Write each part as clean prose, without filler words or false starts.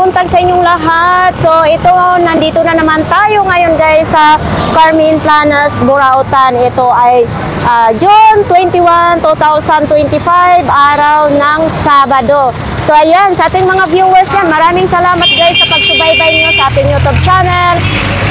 buntag sa inyong lahat. So ito, nandito na naman tayo ngayon guys sa Carmen Planas, Burautan. Ito ay June 21, 2025, araw ng Sabado. So ayan, sa ating mga viewers yan, maraming salamat guys sa pagsubaybay nyo sa ating YouTube channel.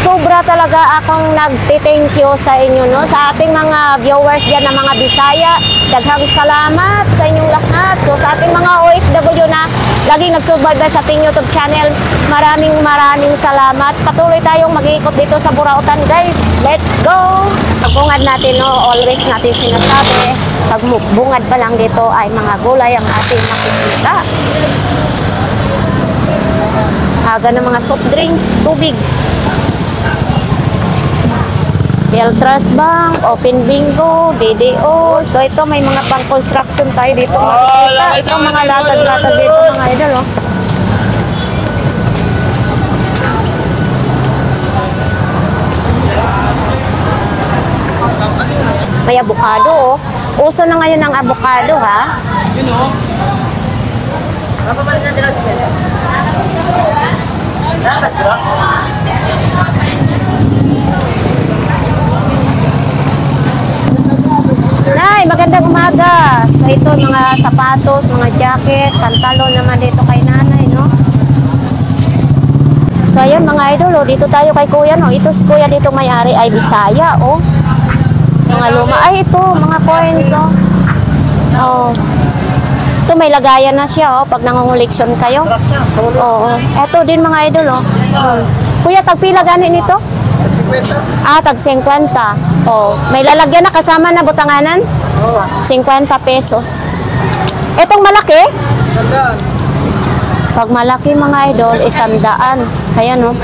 Sobra talaga akong nagti-thank you sa inyo, no? Sa ating mga viewers dyan na mga Bisaya, daghang salamat sa inyong lahat. So sa ating mga OFW na laging nagsubaybay sa ating YouTube channel, maraming salamat. Patuloy tayong mag-iikot dito sa Burautan guys. Let's go! Pagbungad natin, no? Always natin sinasabi, pag bungad pa lang dito ay mga gulay ang ating makikita. Aga ng mga soft drinks, tubig. Beltras Bank, Open Bingo, DDO. So ito may mga pang-construction tayo dito makikita. Ito mga latag-latag dito mga idol, oh. May avocado, oh. Uso na ngayon ang avocado, ha? Yun, oh. Nay, magandang umaga. So ito mga sapatos, mga jacket, pantalon naman dito kay nanay, no? So ayan mga idol, oh, dito tayo kay kuya, no? Ito si kuya dito may-ari ay Bisaya, oh. Mga luma. Ay, ito, mga coins, oh. Oh. Ito may lagayan na siya, oh, pag nangunguleksyon kayo. Oo. Ito din mga idol, oh. Kuya, tagpila gani nito? Tag 50. Ah, tag 50. Oh, may lalagyan na kasama na butanganan? Oo. 50 pesos. Etong malaki? 100. Pag malaki mga idol, 100. Ayan, oh.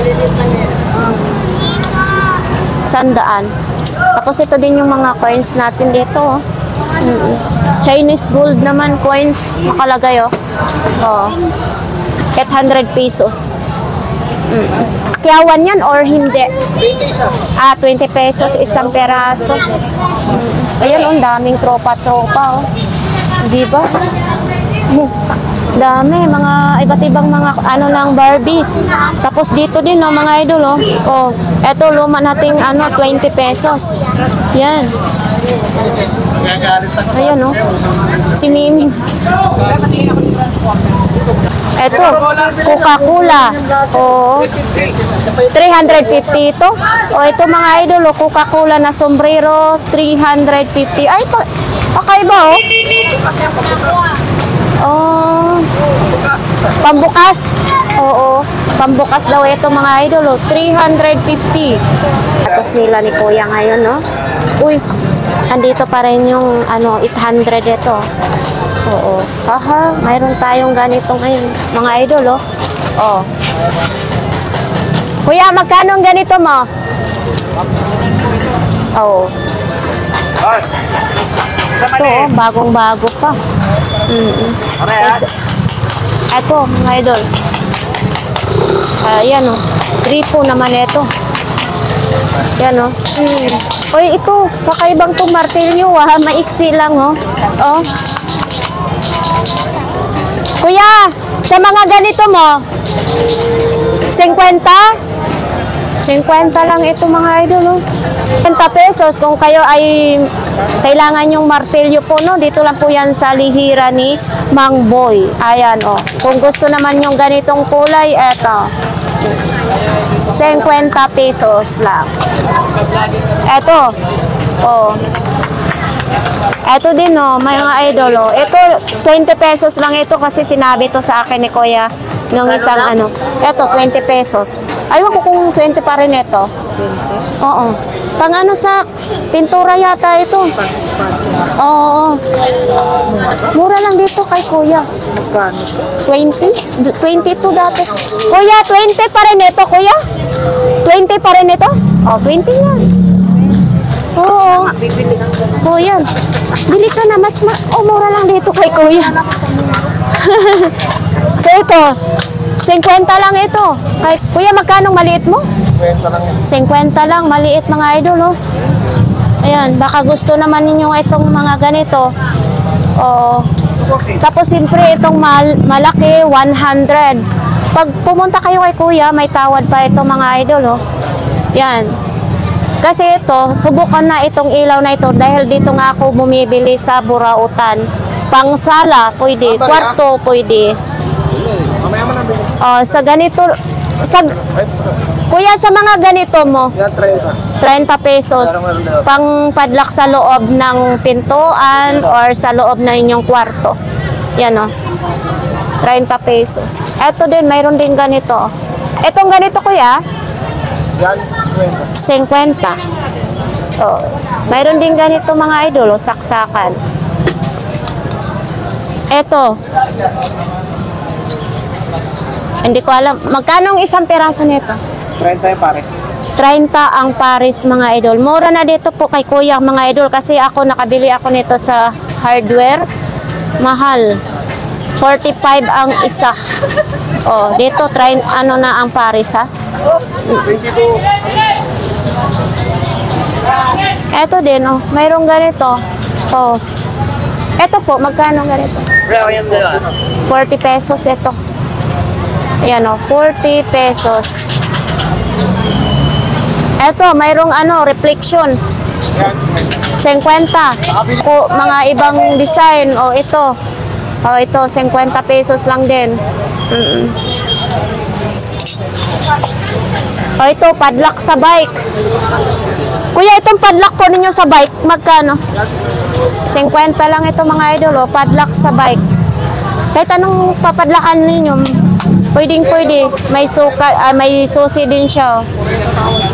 100. Tapos ito din yung mga coins natin dito, oh. Chinese gold naman coins nakalagay, oh. Oh. 800 pesos. Kyawan yan or hindi? 20 isa. Ah, 20 pesos isang peraso. Ayun, oh, daming tropa-tropa, oh. Di ba? Dami, mga iba't ibang mga ano ng Barbie. Tapos dito din, no, mga idol, oh. Oh, eto luma nating ano, 20 pesos. Yan. Ayan, oh. Si Mimi. Eto, Coca-Cola. Oh, 350 ito. Oh, ito mga idol, oh, Coca-Cola na sombrero, 350. Ay, kakaiba, oh. Oh, pambukas. Oo, pambukas daw ito mga idol, oh. 350. Tapos nila ni Kuya ngayon, no? Uy, andito pa rin yung ano, 800 ito. Oo. Aha, mayroon tayong ganito ngayon, mga idol, oh. Oh. Kuya, magkano ang ganito mo? Oo. Ito, oh, bagong-bago pa. Ito, mga idol. Ayan, oh. Tripo naman ito. Yan, oh. Uy, ito, kakaibang itong martilyo, ah. Maiksi lang, oh. Oh. Kuya, sa mga ganito mo, 50? 50 lang ito mga idol, oh. 50 pesos kung kayo ay kailangan yung martilyo po, no? Dito lang po yan sa lihiran ni Mang Boy. Ayan, oh. Kung gusto naman yung ganitong kulay, eto. 50 pesos lang. Eto. Oh. Eto din, oh, mga idol, oh. Ito, 20 pesos lang ito kasi sinabi to sa akin ni Kuya nung isang ano. Eto, 20 pesos. Aywan ko kung 20 pa rin ito. 20? Oo. Pang ano sa pintura yata ito. Oo. Mura lang dito kay Kuya. 20? 22 dati. Kuya, 20 pa rin ito, Kuya? 20 pa rin ito? Oh, 20 yan. Oo. Oh, yan. Bili ka na. Oh, mura lang dito kay Kuya. So, ito. 50 lang ito. Kay Kuya, magkano maliit mo? 50 lang. Maliit mga idol, oh. Ayan. Baka gusto naman ninyo itong mga ganito. Oo. Tapos, siyempre, itong malaki, 100. Pag pumunta kayo kay kuya, may tawad pa ito mga idol, oh. Yan. Kasi ito, subukan na itong ilaw na ito dahil dito nga ako bumibili sa Burautan. Pangsala, pwede. Kwarto, pwede. Mamaya mo nang bilhin. Sa ganito, kuya, sa mga ganito mo, Yan, 30. 30 pesos. Pang padlock sa loob ng pintuan or sa loob ng inyong kwarto. Yan, oh. 30 pesos. Ito din, mayroon din ganito. Itong ganito, kuya, Yan, 50. 50. Oh, mayroon din ganito mga idol, oh, saksakan. Ito. Hindi ko alam. Magkano ang isang peraso nito? 30 yung pares. 30 ang pares mga idol. Mura na dito po kay kuya mga idol kasi ako nakabili ako nito sa hardware. Mahal. 45 ang isa. Oh, dito ano na ang pares ha. 22. Eto din oh, mayroong ganito. Oh. Eto po, magkano ganito? 40 pesos ito. Ayan oh, 40 pesos. Eto, mayroong ano, reflection. Yan, 50. Po, mga ibang design. O, ito. O, ito, 50 pesos lang din. O, ito, padlock sa bike. Kuya, itong padlock po ninyo sa bike, magkano? 50 lang ito mga idol, o, padlock sa bike. Kahit anong papadlakan ninyo, pwedeng pwede. May suka, may susi din siya, o. 50.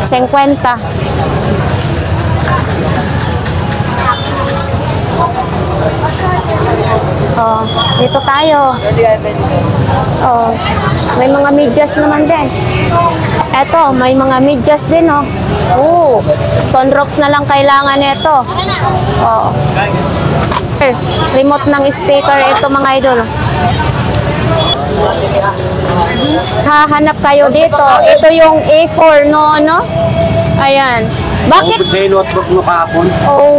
Oh, dito tayo. Oh, may mga medyas naman din. Eto, may mga medyas din, oh. Sunrocks na lang kailangan nito. Oh. Remote ng speaker ito mga idol. Hahanap kayo dito. Ito yung A4 no, ano? Ayan. Bakit?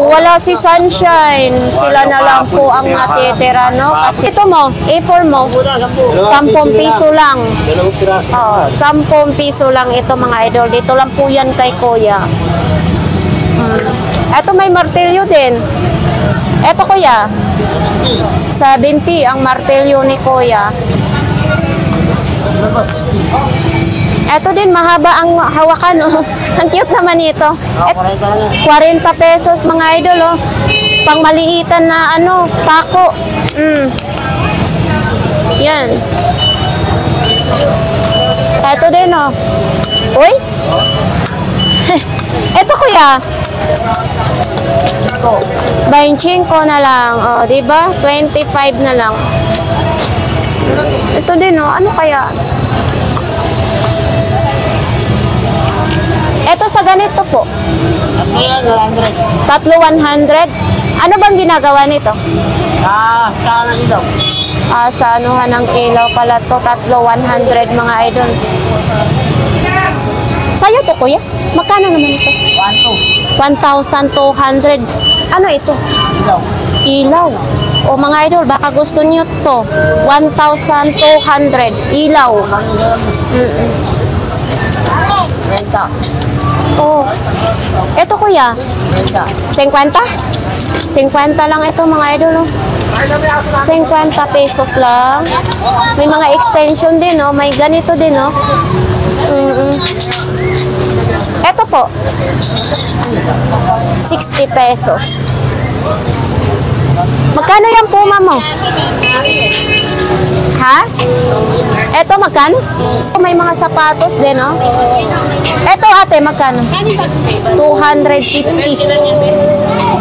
Wala si Sunshine. Sila na lang po ang natitira, no? Kasi ito mo, A4 mo, 10 piso lang. 10 piso lang ito mga idol. Dito lang po yan kay kuya. Ito may martilyo din. Ito kuya, 70 ang martilyo ni kuya. Ito din, mahaba ang hawakan, oh. Ang cute naman ito. 40 pesos mga idol, oh. Pang maliitan na, ano, pako. Yan. Ito din, oh. Uy? Ito kuya. 25 na lang. Oh, diba? 25 na lang. Ito din, oh. Ano kaya? Ito sa ganito po. Tatlo 100. Ano bang ginagawa nito? Sa ng ilaw. Sa anuhan ng ilaw pala to. Tatlo 100 mga idol. Sa'yo to kuya? Magkano naman ito? 1,200. Ano ito? Ilaw. Ilaw. O mga idol, baka gusto niyo to. 1,200. Ilaw. 30. Oh. Ito kuya. 50? 50 lang ito mga idol. Oh. 50 pesos lang. May mga extension din, oh. May ganito din, oh. Ito po. 60 pesos. Magkano yung puma mo? Ha? Eto magkano? May mga sapatos din, oh. Eto ate, magkano? 250.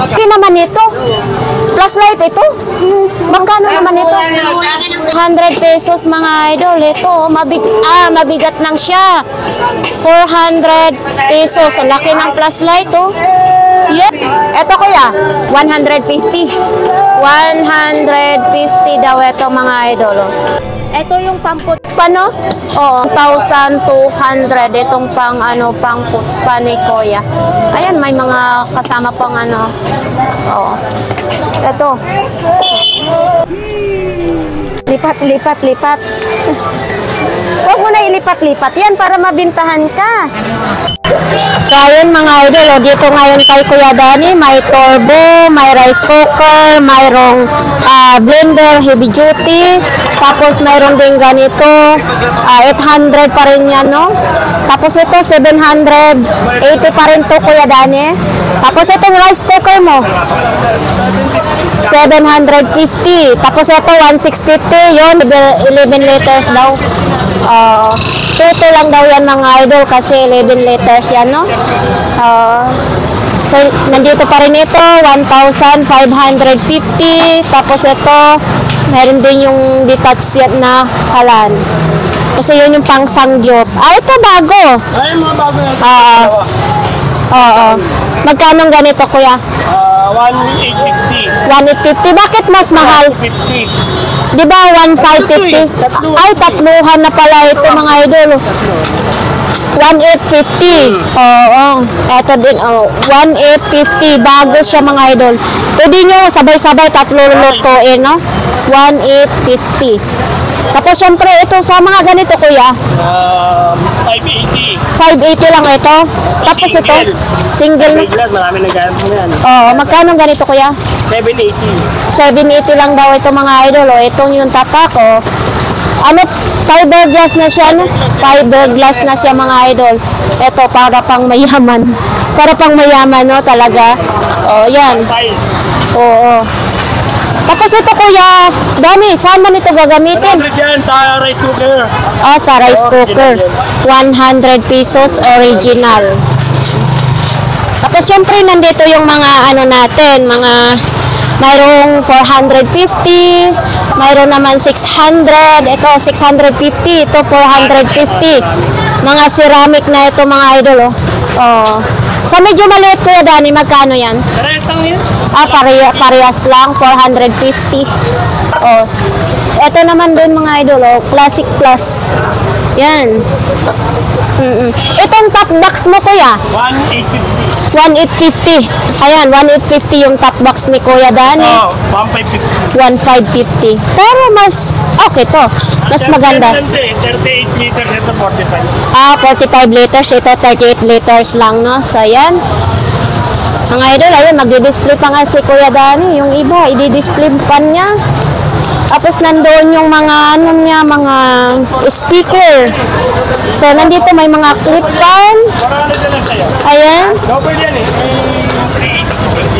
Hindi naman ito. Flashlight ito. Magkano naman ito? 100 pesos mga idol. Ito, mabigat lang siya. 400 pesos. Ang laki ng flashlight, oh. Yep. Ito kuya, 150. 150 daw ito mga idol. Ito yung pamputs pa, no? Oo, 1,200 itong pang puts pa ni kuya. Ayan, may mga kasama pang ano. Oo. Ito. Lipat, lipat, lipat. Huwag mo na ilipat-lipat yan para mabintahan ka. So, ayun mga idol, dito ngayon kay Kuya Danny, may turbo, may rice cooker, mayroong blender, heavy duty, tapos mayroong din ganito, 800 pa rin yan, no? Tapos ito, 780 pa rin to, Kuya Danny. Tapos itong rice cooker mo, 750. Tapos ito, 1650, yun, 11 liters daw. Tuto lang daw yan mga idol kasi 11 liters yan, no? So, nandito pa rin ito, 1,550. Tapos ito, meron din yung detached yan na kalan. Kasi yun yung pang sangyup. Ito bago. Ay, mga bago yan. Oo. Magkano ganito, kuya? 1,850. 1,850. Bakit mas mahal? 250. Di ba 1,550? Ay, tatluhan na pala ito mga idol. 1,850. Oo. Ito din, 1,850. Bago siya mga idol. Pwede nyo sabay-sabay tatlo lutuin, no? 1,850. Tapos syempre, ito sa mga ganito, kuya. 580. 580 lang ito. Tapos ito, single. Marami naghanap mo yan. Oo, magkano ganito, kuya? 780. 780 lang daw ito mga idol. O, itong yung tapak, o. Ano, fiberglass na siya, no? Fiberglass na siya mga idol. Ito, para pang mayaman. Para pang mayaman, no? Talaga. O, yan. Oo. Tapos ito, kuya, Dami, saan man ito gagamitin? Dyan sa rice cooker. Sa rice cooker. 100 pesos original. Tapos syempre nandito yung mga ano natin, mga mayroong 450, mayroon naman 600, ito 650, ito 450. Mga ceramic na ito mga idol, oh. So medyo maliit, Kuya Danny, magkano yan? Karetang yan. Parehas lang, 450. Ito naman din mga idol, Classic Plus. Yan. Itong top box mo, Kuya? 1,850. 1,850. Ayan, 1,850 yung top box ni Kuya Danny. 1,550. 1,550. Pero mas okay to. Mas maganda. 38 liters, ito 45. 45 liters. Ito 38 liters lang, no? So, ayan. Mga idol, ayun, magdi-display pa nga si Kuya Danny. Yung iba, i-display pa niya. Tapos nandoon yung mga ano niya, mga speaker. So nandito may mga clip fan. Ayan.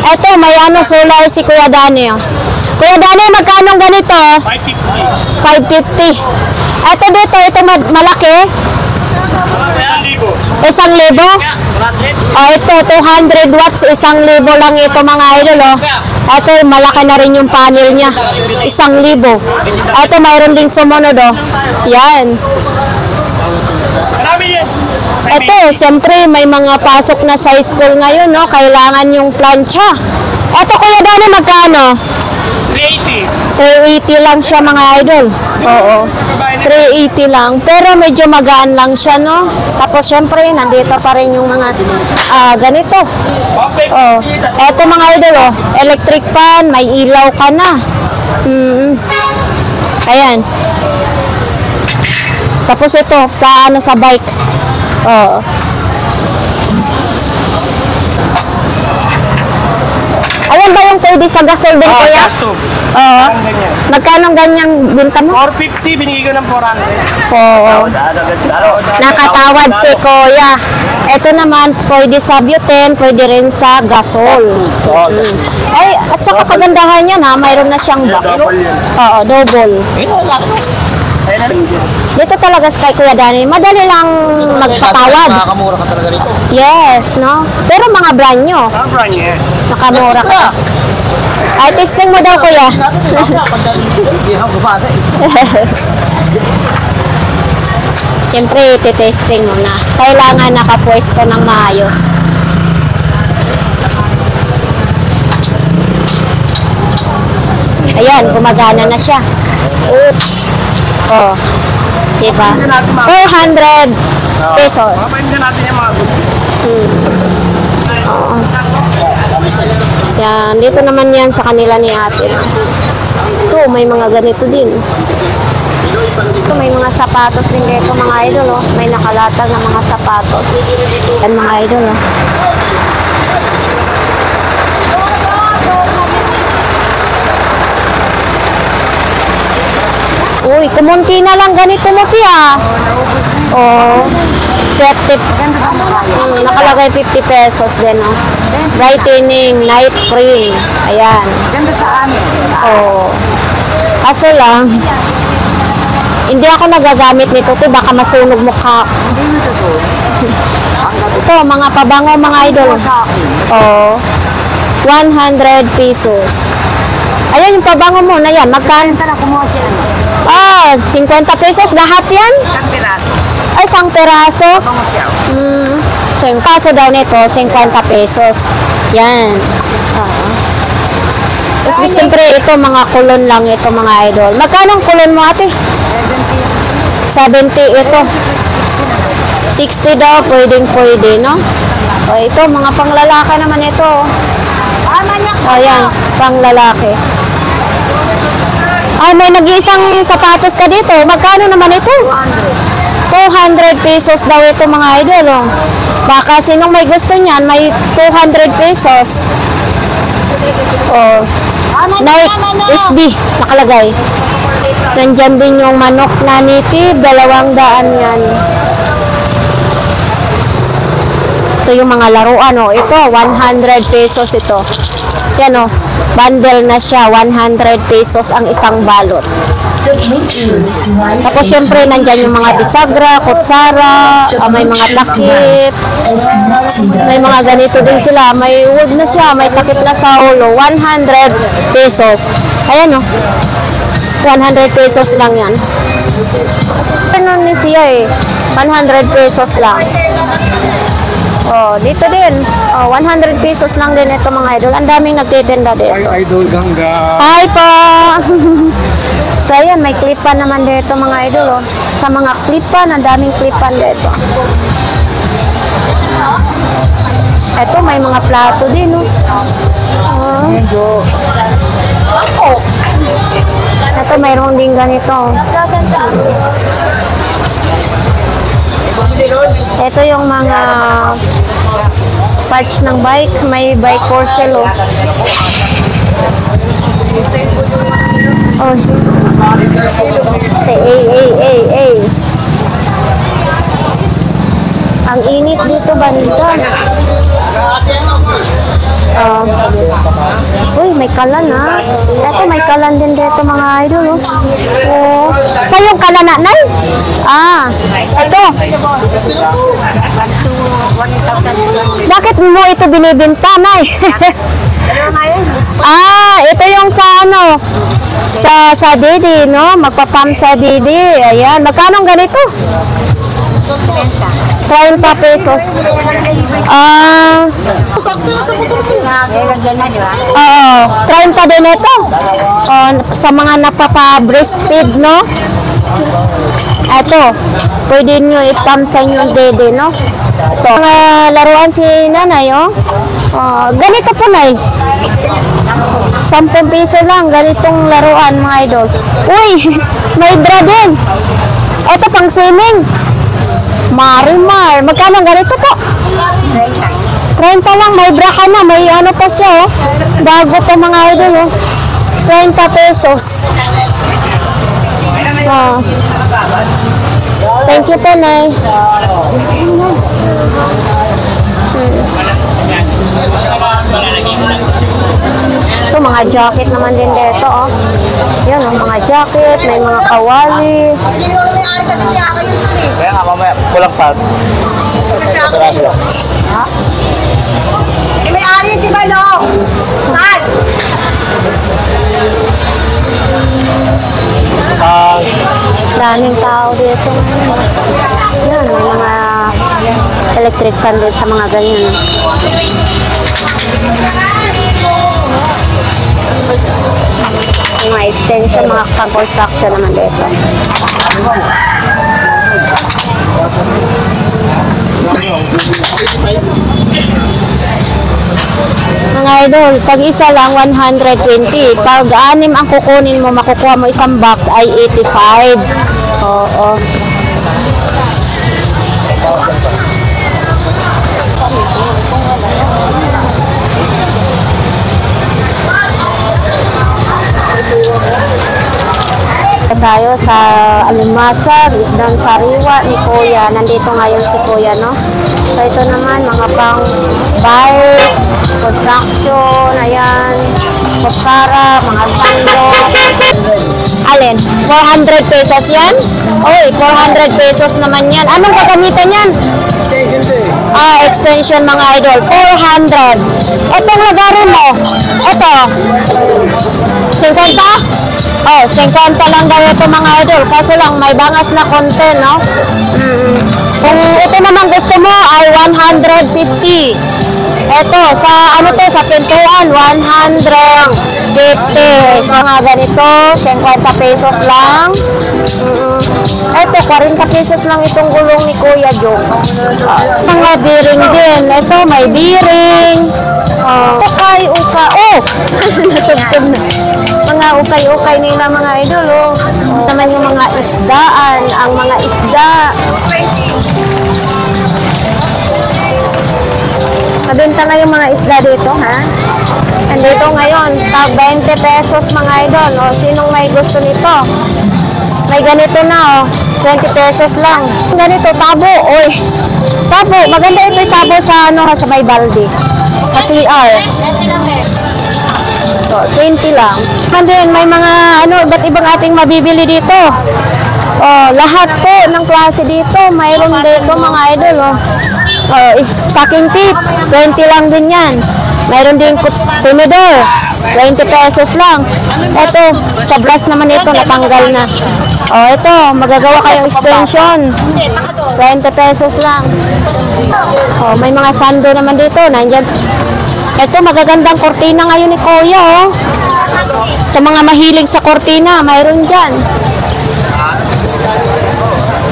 Ito may ano solar si Kuya Danny. Kuya Danny, magkano ganito? 550. Ito dito, ito malaki. 1,000. Ito 200 watts, 1,000 lang ito mga idol, oh. Ito malaki na rin yung panel niya. 1,000. Ito mayroon din sumunod, oh. Yan. Ito, siyempre may mga pasok na sa school ngayon, no? Kailangan yung plancha. Ito, Kuya Danny, magkano? 380 lang siya mga idol. Oo. 380 lang. Pero medyo magaan lang siya, no? Tapos syempre, nandito pa rin yung mga ganito. Eto mga idol, oh. Electric fan, may ilaw ka na. Ayan. Tapos ito, sa ano, sa bike. Oo. Ayan ba yung pwede sa gasol din, Kuya? Oo. Magkano ganyang binta mo? 450, binigay ko ng 400. Oo. Nakatawad si Kuya. Ito naman, pwede sa butane, pwede rin sa gasol. Ay, at saka kagandahan yan, ha? Mayroon na siyang box. Oo, double. Dito talaga sa kay Kuya Danny, madali lang magpatawad. Makakamura ka talaga rito. Yes, no? Pero mga brand nyo, Brand niya. makamura ka. Ay, testing mo daw, Kuya. Siyempre, iti-testing mo na. Kailangan nakapwesto ng maayos. Ayan, gumagana na siya. Oops. Oh. Diba? 400 pesos. Papainsin natin yung mga good. Oo. Yan, dito naman yan sa kanila ni ate. 200 Oh, may mga ganito din. Ito, may mga sapatos din dito mga idol, oh. May nakalatag na mga sapatos. Yan mga idol, oh. Uy, kumunti na lang ganito mo, tiya. Oh, 50. Nakalagay 50 pesos din, oh. Brightening night cream. Ayan. Ganda sa amin. Oh. Kaso lang, hindi ako nagagamit nito, te. Baka masunog mukha. Hindi mo totoo. Ito, mga pabango, mga idol. Sa akin. Oh. 100 pesos. Ayan yung pabango mo na yan. Magkano? Kanta na kumuha si ano. Ah, 50 pesos lahat yan? Isang piraso. Ay, isang peraso. Bango siya. So, yung kaso daw nito, 50 pesos. Yan. Tapos, siyempre, ito, mga kulon lang ito, mga idol. Magkano ang kulon mo, ate? 70 ito. 60 daw, pwede, no? O, ito, mga panglalaki naman ito. O, yan, panglalaki. Ay, may nag-iisang sapatos ka dito. Magkano naman ito? 200 pesos daw ito, mga idol. Oh. Baka sinong may gusto niyan, may 200 pesos. Oh. Nike SB, nakalagay. Nandyan din yung manok na native, 200 yan. Ito yung mga laruan, oh. Ito, 100 pesos ito. Yan, oh. Bundle na siya, 100 pesos ang isang balot. Tapos, syempre, nandyan yung mga bisagra, kutsara, may mga takip. May mga ganito din sila. May wood na siya, may takip na sa ulo. 100 pesos. Ayan, oh. 100 pesos lang yan. Ano ni siya, eh. 100 pesos lang. Oh, dito din. Oh, 100 pesos lang din ito, mga idol. Ang daming nagtitinda dito. Ay, idol gangga. Hi po! So, ayan, may clipan naman dito, mga idol. Oh. Sa mga clipan, ang daming clipan dito. Ito, may mga plato din, oh. Ito, mayroon din ganito. Ito yung mga parts ng bike. May bike for sale, oh. Oh. Say A. Ang init dito, banda. Uy, may kalan, ha. Ito, may kalan din dito, mga idol, oh. Oh. Sa yung kalan na, Nay? Ah, ito. Bakit mo ito binibinta, Nay? Ah, ito yung sa ano, sa Didi, no? Magpapam sa Didi. Ayan, magkano ganito? 30 pesos. Ah, oo, 30 din ito. Sa mga napapa-breastfeed, no? Ito, pwede nyo ipam sa inyong dede, no? Ito, mga laruan si nanay, oh. Ganito po, Nay. 10 piso lang, ganitong laruan, mga idol. Uy, may bra din. Ito, pang swimming. Marimar. Magkano ganito po? 30 lang, may bra ka na. May ano pa siya, oh. Bago pa, mga idol, oh. 30 pesos. Oh. Thank you po, Nay. Ito, mga jacket naman din dito, oh. Yan, oh, mga jacket, may mga kawali. Kaya nga mamaya, kulang pa. Ha? May ari si Balong. Saan? Daming tao dito. Yan, may mga electric fan din sa mga ganyan. May mga extension, mga pang-construction naman dito. Mga idol. Pag isa lang, 120. Pag 6 ang kukunin mo, makukuha mo isang box ay 85. Oo. Tayo sa alimasag, isdang sariwa ni Kuya. Nandito ngayon si Kuya, no? So ito naman, mga pang bike, construction, ayan, kutsara, mga sando. Alin? 400 pesos yan? Oy, 400 pesos naman yan. Anong gagamitan yan? Extension mga idol. 400. Itong lagaro mo. Ito. 50? Oh, 50 lang daw ito mga idol. Kaso lang, may bangas na konti, no? Kung ito naman gusto mo ay 150. Ito, sa ano to, sa pintuan, 150. So, mga ganito, 50 pesos lang. Ito, 40 pesos lang itong gulong ni Kuya Joe. Mga bearing din. Ito, may bearing. Ukay-uka. Oh! Natugtog na. Mga ukay-ukay nila mga idol, oh. Naman yung mga isdaan, ang mga isda. Mabenta na yung mga isda dito, ha? Nandito ngayon, tag 20 pesos mga idol. O, sinong may gusto nito? May ganito na, oh. 20 pesos lang. Ganito, tabo, oy. Tabo, maganda ito yung tabo sa, ano, sa may balde. Sa CR. So, 20 lang. And then, may mga, ano, iba't ibang ating mabibili dito. Oh, lahat po ng klase dito. Mayroon dito mga idol, oh. Stocking tip, 20 lang din yan. Mayroon din tumidor, 20 pesos lang. Ito, sa brush naman ito, natanggal na. Oh, ito, magagawa kayong extension, 20 pesos lang. Oh, may mga sando naman dito, nandyan. Ito, magagandang kortina ngayon ni Kuya, oh. Sa mga mahilig sa kortina, mayroon dyan.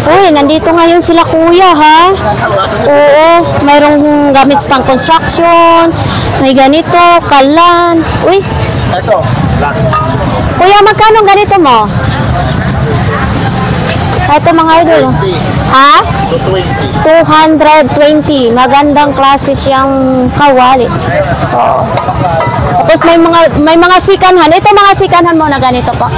Uy, nandito ngayon sila Kuya, ha? Oo, mayroong gamit pang construction, may ganito, kalan. Uy. Ito, black. Kuya, magkano ganito mo? Ito mga idol. 20 Ha? to 20. 220. Magandang klase siyang kawali. Oo. Tapos may mga sikanhan. Ito mga sikanhan mo na ganito po.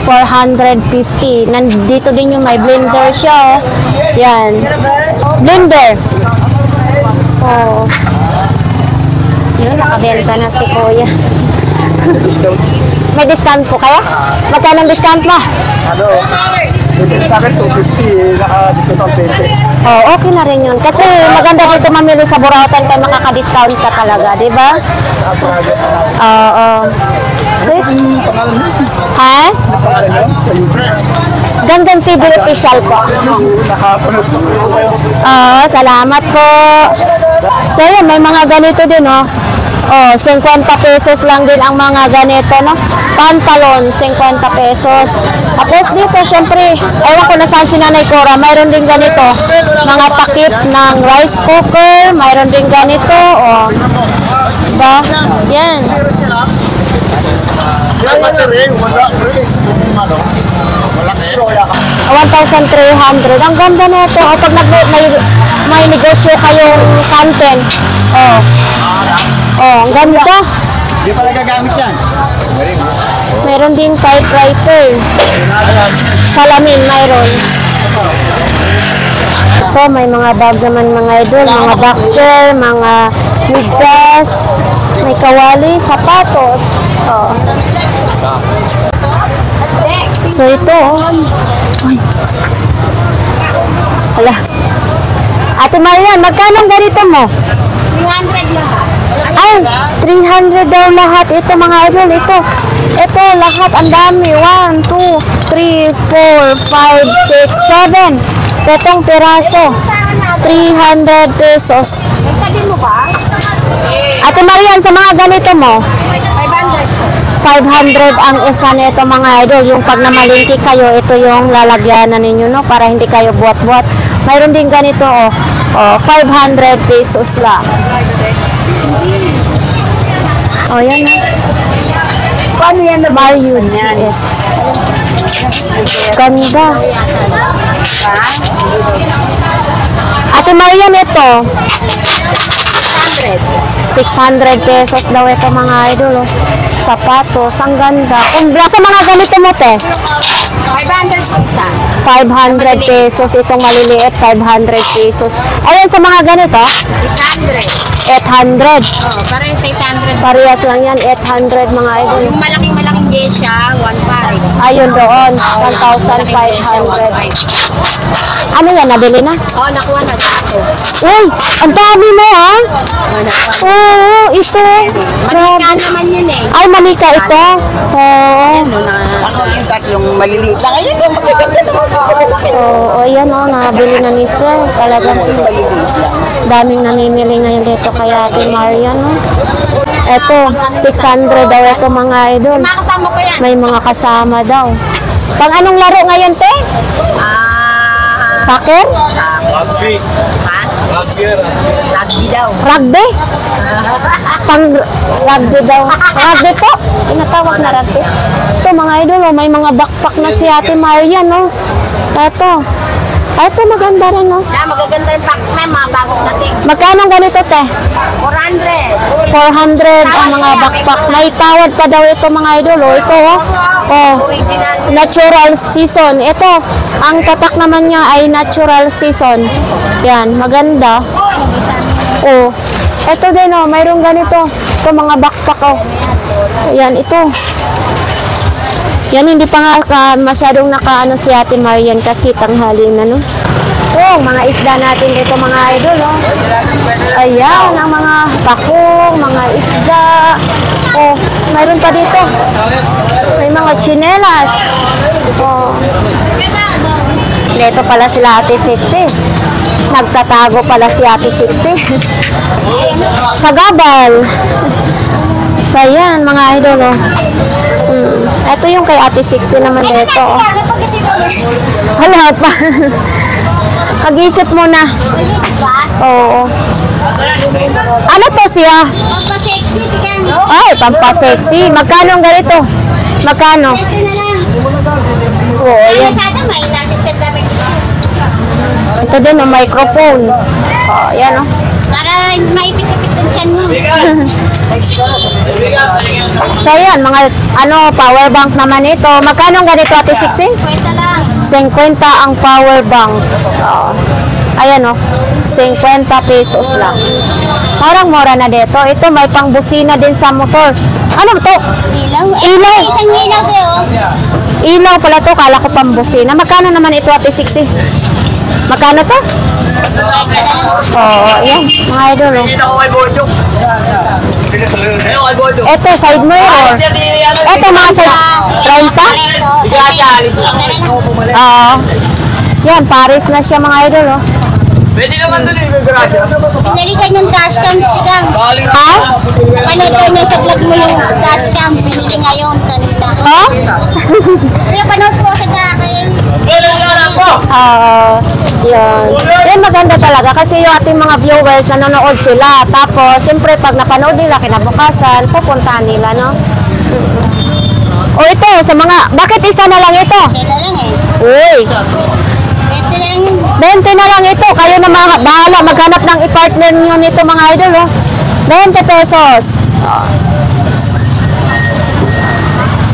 450. 450. Nandito din yung may blender siya. Oh. Yan. Blender. Oh. Yun, nakabenta na si Kuya. May discount po kaya? Magkano ang discount mo? Ano? Sa akin 250, naka-discount ang 20. Oh, okay na rin yun. Kasi maganda dito mamili sa Burautan kaya makaka-discount ka talaga, di ba? Oo. So, Ang pangalan mo? ha? Ang pangalan mo? Sa YouTube? Gandang TV official po. Nakapanood ko. Oo, salamat po. So, yun, may mga ganito din, oh. Oh, 50 pesos lang din ang mga ganito, no? Pantalon, 50 pesos. Tapos dito, syempre, ewan ko na saan si Nanay Cora, mayroon din ganito. Mga takip ng rice cooker, mayroon din ganito, oh. Diba? Yan. Wala rin, wala rin. Ano? Wala rin. 1,300. Ang ganda nito. O pag may negosyo kayong content. Oh. Oh, ang ganda. Hindi pala gagamit yan. Meron din typewriter. Salamin, mayroon. Ito, may mga bag naman mga idol, mga boxer, mga medyas, may kawali, sapatos. Oh. So ito, ay. Hala. Ate Marian, magkano ang ganito mo? 300 lahat. Ay, 300 daw lahat. Ito mga idol, ito. Ito, lahat, ang dami. 1, 2, 3, 4, 5, 6, 7. Petong piraso. 300 pesos. Nagtabi mo ba? Ate Marian, sa mga ganito mo? 500 ang isa nito mga idol. Yung pag namalingki kayo, ito yung lalagyanan ninyo, no? Para hindi kayo buat-buat. Mayroon din ganito, oh. Oh, 500 pesos lang. Oh, yan na. Paano yan na Mario GS. Ganda. Ate Marian, ito. 600 pesos daw ito mga idol. Oh. Sapatos, ang ganda. Kung sa mga ganito mo, te? 500 isa. 500 pesos. Itong maliliit, 500 pesos. Ayan, sa mga ganito? 800. 800. Oh, parang sa 800. Parehas lang yan, 800 mga idol. Yung malaking geisha, 1.5. Ayun doon, 1,500. Ano yan, nabili na? Oh, nakuha na dito. Uy, ang dami mo ha? Oh, nakuha. Oo, ito. Manika naman yun eh. Ay, manika ito. Oo. Ano na? Ako yung maliliit lang. Ayun, yung magaganda naman. Oo, ayan o, nabili na ni Sir. Talagang daming namimili ngayon dito kay Ate Marian. No? Ito, 600 daw ito mga idol. Makasama ko yan. May mga kasama daw. Pang anong laro ngayon, te? Soccer? Rugby. Ha? Rugby. Rugby daw. Rugby? Pang rugby daw. Rugby po? Tinatawag na rugby. Ito mga idol, oh, may mga backpack na si Ate Marian. No? Ito. Ito maganda rin. No? Na, magaganda yung pack na, mga bagong natin. Magkano ganito, te? 400. 400 ang mga backpack. May tawad pa daw ito mga idol. Oh. Ito, oh. Oh. Original. Natural season. Ito, ang tatak naman niya ay natural season. Yan, maganda. Oh. Ito din, oh. Mayroong ganito. Ito, mga backpack, oh. Yan, ito. Yan, hindi pa nga masyadong nakaano si Ate Marian kasi tanghali na, no? Oh, mga isda natin dito mga idol, oh. Ayan, ang mga pakong, mga isda. Oh, mayroon pa dito. May mga tsinelas. Oh. Dito pala sila Ate Sexy. Nagtatago pala si Ate Sexy. Sa gabal. So, ayan, mga idol, oh. Ito yung kay Ate Sexy naman dito, oh. Wala pa. Mag-isip muna. Oo. Ano to siya? Pampasexy, tigan. Ay, pampasexy. Magkano ang ganito? Magkano? Ito na lang. Oo, yan. Sana may nasin sa dami. Ito din, ang microphone. Oh, yan, oh. Para maipit-ipit ang tiyan mo. So, yan, mga, power bank naman ito. Magkano ang ganito, Ate Sexy? Kwenta lang. 50 ang power bank. Oh. Ayan, oh. 50 pesos lang. Murang-mura na dito. Ito, may pangbusina din sa motor. Ano to? Ilaw. Ilaw. Isang ilaw kayo. Ilaw pala to. Kala ko pambusina. Magkano naman ito, Ate Sexy? Magkano to? Kwenta lang. Oo, yan. Mga idol, oh. Kita ko kay Bojo. Ayun, kay Bojo. Ito, side mirror. Ito, mga side... 30? Oo. Yan, Paris na siya, mga idol, oh. Pwede naman doon yung grasya. Pinalikan yung dashcam, tigang. Ha? Panood ko na sa vlog mo yung dashcam. Pinili ngayon, kanina. Ha? Pero panood ko sa kaya Yan. Yan, maganda talaga kasi yung ating mga viewers, nanonood sila. Tapos, siyempre, pag napanood nila, kinabukasan, pupuntahan nila, no? O ito, sa mga, bakit isa na lang ito? sila lang eh. Uy, 20 na lang yun. 20 na lang ito. Kayo na mga, bahala, maghanap ng i-partner nyo nito, mga idol, oh. 20 pesos.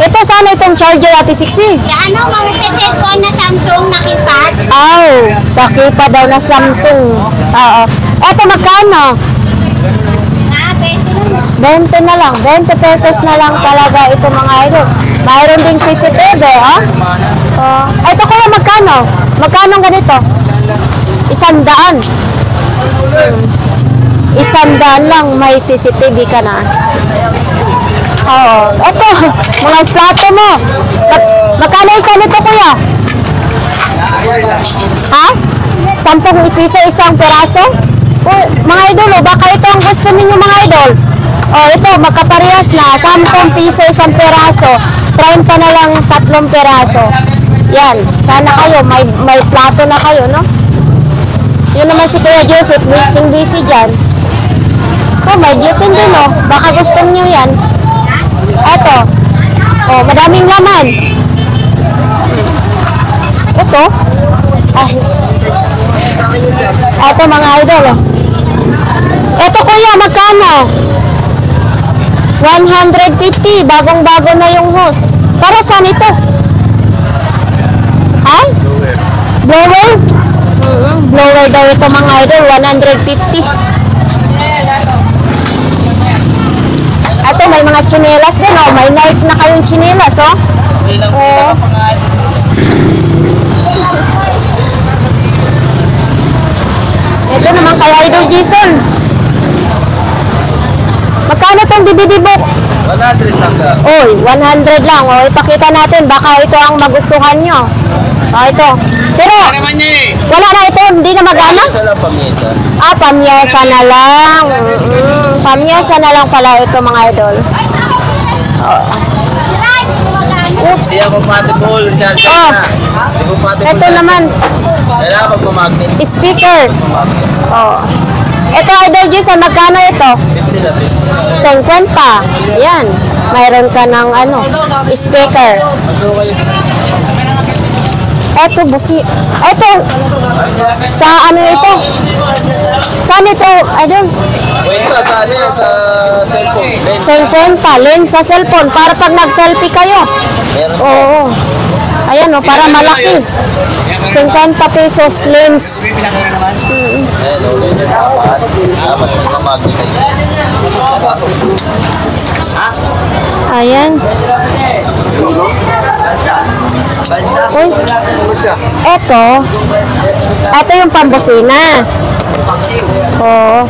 Ito, sana itong charger, Ate Sexy. Sa ano, mga sa cellphone na Samsung na keypad. Aw, sa kipa daw na Samsung. Oo. Ito, magkano? Ah, 20 lang. 20 na lang. 20 pesos na lang talaga ito mga idol. Mayroon ding CCTV, ha? Ito kuya, magkano? Magkano ganito? 100. 100 lang, may CCTV ka na. Oo. Ito, mga plato mo. Magkano isa nito kuya? Ha? 10 piso isang peraso? Uy, mga idol, oh, baka ito ang gusto ninyo mga idol. Oh, ito, magkaparehas na. 10 piso isang peraso. 30 na lang 3 peraso. Yan. Sana kayo, may plato na kayo, no? Yun naman si Kuya Joseph, busy dyan. Oh, may gluten din, oh. Baka gusto niyo yan. Ito. Oh, madaming laman. Ito. Ay. Ito, mga idol, oh. Ito, kuya, magkano? 150. Bagong-bago na yung hose. Para saan ito? Ay? Blower? Blower daw ito, mga idol. 150. Ito, may mga chinelas din, oh. May Nike na kayong chinelas, oh. Oh. Ito naman kay Idol Jason. Magkano tong DVD book? 100 lang ka. Oy, 100 lang. O, ipakita natin. Baka ito ang magustuhan nyo. O, ito. Pero, wala na ito. Hindi na magana? Isa lang pamisa. Ah, pamyesa na lang. Pamyesa na lang pala ito, mga idol. Oops. Hindi ako compatible. Charge Oh. na. Hindi compatible. Ito naman. Kailangan magpamagnet. Speaker. Oh. Ito, Idol Jason, magkano ito? 50 na 50. Yan. Mayroon ka ng ano, speaker. Ito, busi. Ito. Sa ano ito? Saan ito, Idol? Wait ka, sa ano yan? Sa cellphone. 50. Lens sa cellphone. Para pag nag-selfie kayo. Meron. Oo. Ayan, oh, para malaki. 50 pesos lens. Ayan, ulit. Dapat magpamagnet kayo. Ayan. Uy. Ito yung pambusina. Oo.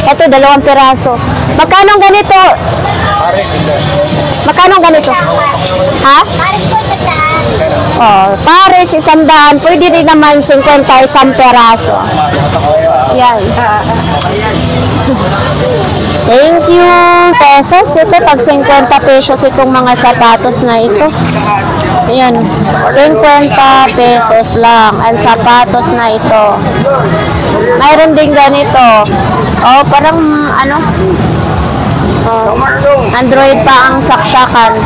Ito, 2 piraso. Magkano ganito? Magkano ganito? Ha? Oh, pares 100. Pwede rin naman 50 isang peraso. Yan. Thank you. Pesos. Ito, pag 50 pesos itong mga sapatos na ito. Ayan. 50 pesos lang ang sapatos na ito. Mayroon din ganito. Oh, parang ano? Oh, Android pa ang saksakan.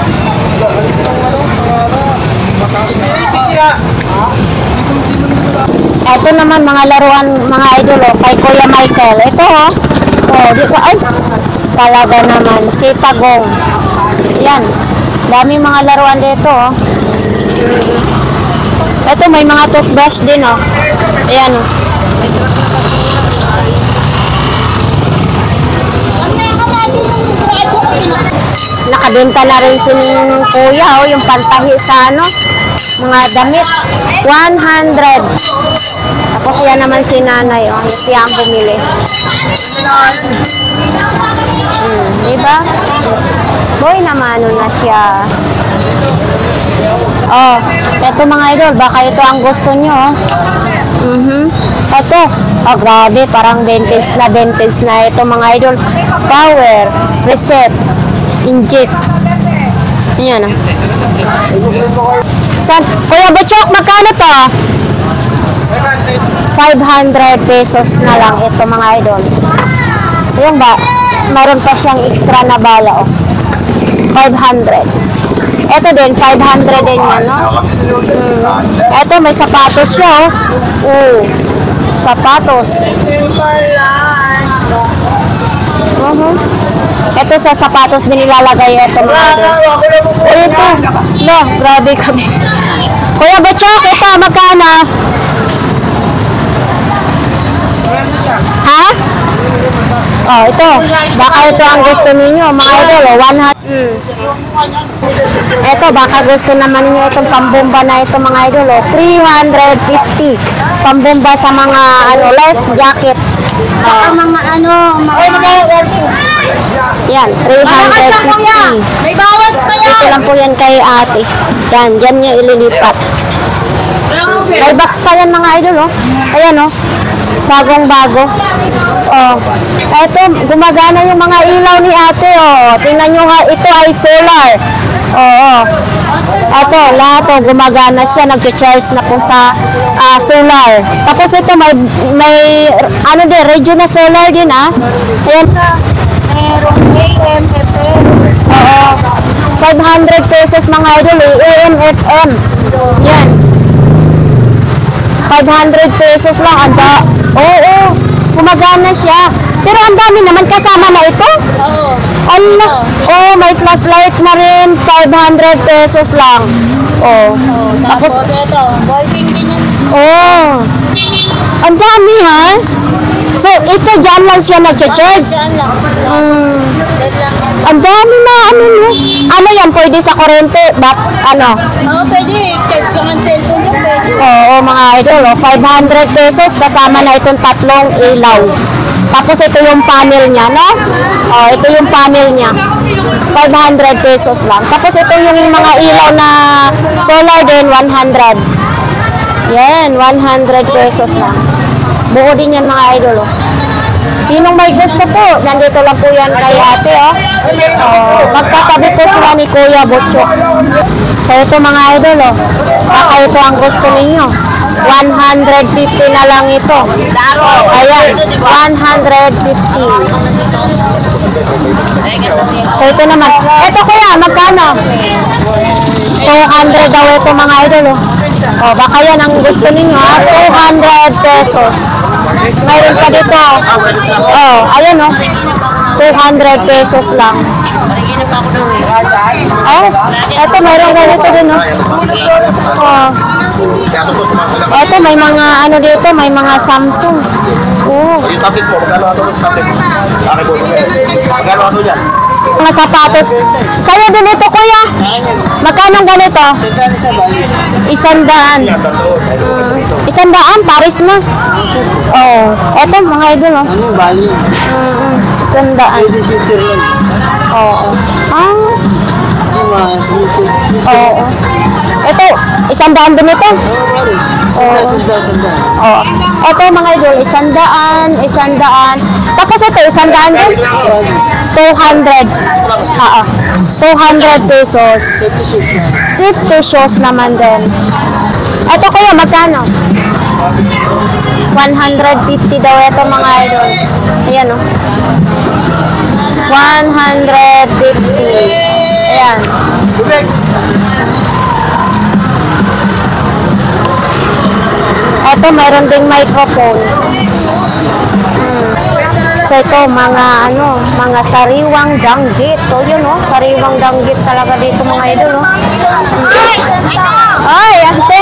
Ito naman mga laruan, mga idol, oh, kay Kuya Michael. Ito, oh. Oh, di ko, ay, talaga naman. Si Tagong. Yan. Dami mga laruan dito, oh. Ito, may mga toothbrush din, oh. Ayan, oh. Nakabenta na rin si Kuya, oh, yung pantahi sa ano, mga damit. 100. Tapos yan naman si Nanay, oh, siya ang bumili. Diba? Boy, naman ano na siya. Oh, eto mga idol, baka ito ang gusto nyo, oh. Ito, oh, grabe, parang vintage na ito mga idol. Power, reset, inject. Yan, oh. San? Kuya Butchok, magkano to? 500 pesos na lang ito mga idol. Yung ba, meron pa siyang extra na bala, oh. 500. Ito din, 500 din yan, no? Ito, may sapatos siya, oh. Sapatos. Ito sa sapatos din nilalagay ito mga idol. Ito. No, grabe kami. Kuya Butchok, ito, magkano? Ha? Oh, ito. Baka ito ang gusto ninyo, mga idol, oh, 100. Ito, baka gusto naman ninyo itong pambomba na ito, mga idol, oh, 350. Pambomba sa mga, ano, life jacket. Saka mga ano, mga... Yan, 350. May bawas pa yan! Ito lang po yan kay ate. Yan, dyan niya ililipat. May box pa yan mga idol, oh. Ayan, oh. Bagong-bago. Oh. Ito, gumagana yung mga ilaw ni ate, oh. Tingnan nyo nga, ito ay solar. Oo. Ito, lahat, oh, gumagana siya. Nag-charge na po sa solar. Tapos ito, may ano din, radio na solar din, ah. Ayan. Merong AM, FM. Oo. 500 pesos mga idol eh. AM, FM. Yan. 500 pesos lang. Oo. Gumagana siya. Pero ang dami naman kasama na ito. Oo. Allah. Oh, may flashlight na rin. 500 pesos lang. Oh. Tapos ito, ballping din yan. Oh. Ang dami ha. So, ito dyan lang siya nag-charge. Diyan lang. Diyan lang yan. Ang dami na ano no. Ano yan? Pwede sa kurente? Ano? Oo, pwede. Charge yung ang cellphone niyo, pwede. Oo, mga idol. Oh. 500 pesos kasama na itong tatlong ilaw. Tapos ito yung panel niya, no? Oh, ito yung panel niya. 500 pesos lang. Tapos ito yung mga ilaw na solar din, 100. Yan, 100 pesos lang. Buo din yan mga idol, oh. Sinong may gusto po? Nandito lang po yan kay ate, oh. Oh, magkatabi po sila ni Kuya Butcho. So ito mga idol, oh. Baka ito ang gusto ninyo. 150 na lang ito. Ayan, 150. So ito naman. Ito kuya, magkano? 200 daw ito mga idol, oh. Oh, baka yan ang gusto ninyo, ha? 200 pesos. Mayroon pa dito. Oh, ayan, oh. 200 pesos lang. Oh, ito mayroon ganito din, oh. Oh. Ito may mga ano dito, may mga Samsung. Oh. Yung tablet mo, magkano ato sa tablet? Akin po, magkano ato dyan? Mga sapatos. Sa'yo din ito, kuya. Magkano ganito? 100. 100, Paris na. Oh, eto mga idol, oh. Ano, bali? 100. Pwede shooter yan. Oo. Ah, Mga shooter. oo. Ito, 100 din ito. Paris. Sanda. Oo. Ito mga idol, 100. Tapos ito, 100 din. 200. Oo. 200 pesos. Safety shoes naman din. Ito kuya, magkano? 150 daw ito mga idol. Ayan, oh. 150. Ayan. Ito, mayroon ding microphone. So ito, mga sariwang danggit. So yun, oh, sariwang danggit talaga dito mga idol, oh. Ay, ate.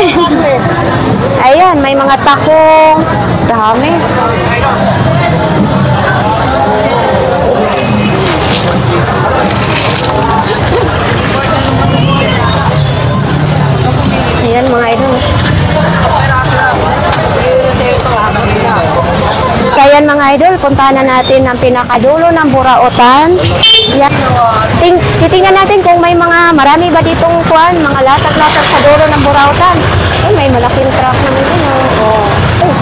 Ayan, may mga takong. Dami. Ayan mga idol. Kaya mga idol, puntahan na natin ang pinakadulo ng Burautan. Yan. Titingnan natin kung may marami ba ditong kuan, mga latag-latag sa dulo ng Burautan. Ay, may malaking truck naman din. Oh. Oh.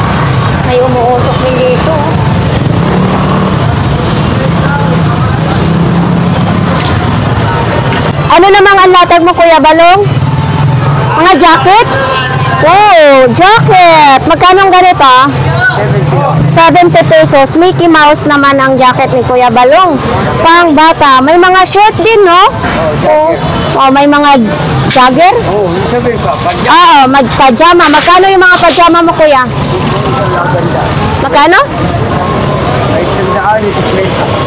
May umuusok din dito. Ano namang ang latag mo, Kuya Balong? Mga jacket? Wow, jacket! Magkano ganito? 70 pesos. Mickey Mouse naman ang jacket ni Kuya Balong. Pang bata. May mga shirt din, no? Oh, may mga jogger? Oo, sabihin pa. Oo, pajama. Magkano yung mga pajama mo, Kuya? Magkano?